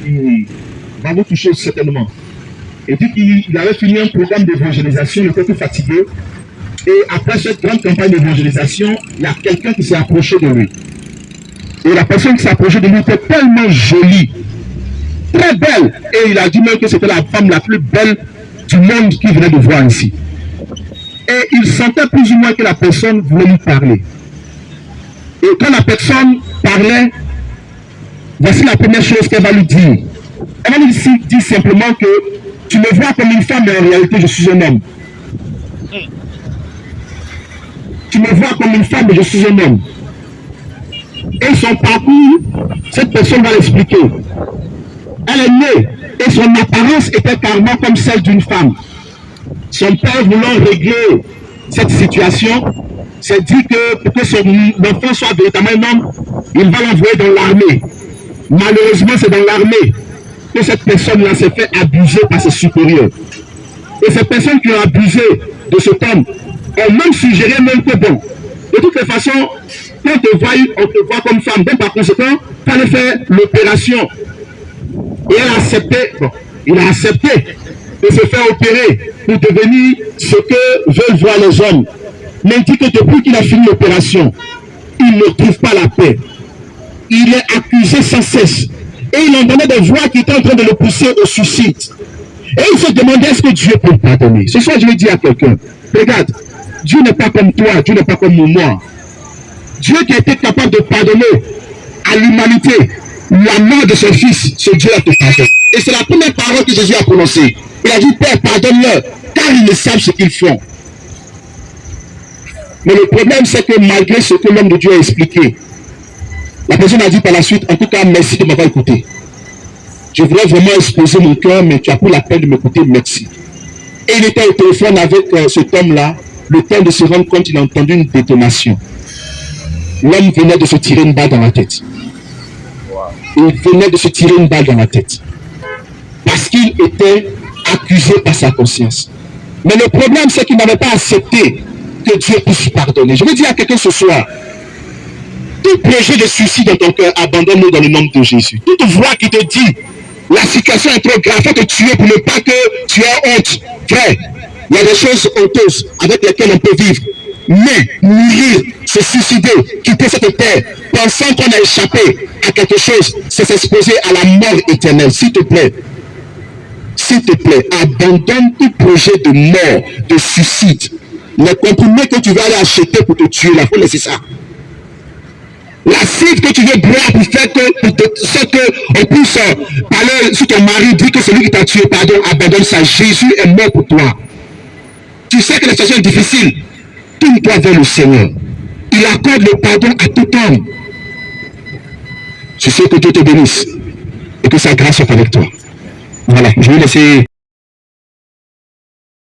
il va vous toucher certainement. Il dit qu'il avait fini un programme d'évangélisation, il était tout fatigué. Et après cette grande campagne d'évangélisation, il y a quelqu'un qui s'est approché de lui. Et la personne qui s'est approchée de lui était tellement jolie, très belle. Et il a dit même que c'était la femme la plus belle du monde qu'il venait de voir ici. Et il sentait plus ou moins que la personne voulait lui parler. Et quand la personne parlait, voici la première chose qu'elle va lui dire. Elle va lui dire simplement que tu me vois comme une femme, mais en réalité je suis un homme. Tu me vois comme une femme, mais je suis un homme. Et son parcours, cette personne va l'expliquer. Elle est née et son apparence était carrément comme celle d'une femme. Son père voulant régler cette situation, s'est dit que pour que son enfant soit véritablement un homme, il va l'envoyer dans l'armée. Malheureusement, c'est dans l'armée que cette personne-là s'est fait abuser par ses supérieurs. Et ces personnes qui ont abusé de cet homme ont même suggéré même que bon, de toutes les façons, quand on te voit comme femme, donc par conséquent, il fallait faire l'opération. Et elle a accepté, bon, il a accepté de se faire opérer pour devenir ce que veulent voir les hommes. Mais il dit que depuis qu'il a fini l'opération, il ne trouve pas la paix. Il est accusé sans cesse. Et il entendait des voix qui étaient en train de le pousser au suicide. Et il se demandait est-ce que Dieu peut le pardonner. Ce soir, je vais dire à quelqu'un, regarde, Dieu n'est pas comme toi, Dieu n'est pas comme moi. Dieu qui a été capable de pardonner à l'humanité la mort de son fils, ce Dieu-là te pardonne. Et c'est la première parole que Jésus a prononcée. Il a dit, Père, pardonne-leur, car ils ne savent ce qu'ils font. Mais le problème, c'est que malgré ce que l'homme de Dieu a expliqué, la personne a dit par la suite, en tout cas, merci de m'avoir écouté. Je voulais vraiment exposer mon cœur, mais tu as pris la peine de m'écouter, merci. Et il était au téléphone avec cet homme-là, le temps de se rendre compte, il a entendu une détonation. L'homme venait de se tirer une balle dans la tête. Il venait de se tirer une balle dans la tête. Parce qu'il était accusé par sa conscience. Mais le problème, c'est qu'il n'avait pas accepté que Dieu puisse pardonner. Je veux dire à quelqu'un ce soir, tout projet de suicide dans ton cœur, abandonne-le dans le nom de Jésus. Toute voix qui te dit, la situation est trop grave, il faut te tuer pour ne pas que tu aies honte. Frère, il y a des choses honteuses avec lesquelles on peut vivre. Mais mourir, se suicider, quitter cette terre, pensant qu'on a échappé à quelque chose, c'est s'exposer à la mort éternelle. S'il te plaît, abandonne tout projet de mort, de suicide. Les comprimés que tu vas aller acheter pour te tuer, il faut laisser ça. La cible que tu veux boire pour faire qu'on puisse parler sur ton mari, dire que c'est lui qui t'a tué, pardon, abandonne ça. Jésus est mort pour toi. Tu sais que la situation est difficile. Tourne-toi vers le Seigneur. Il accorde le pardon à tout homme. Je sais que Dieu te bénisse et que sa grâce soit avec toi. Voilà, je vais laisser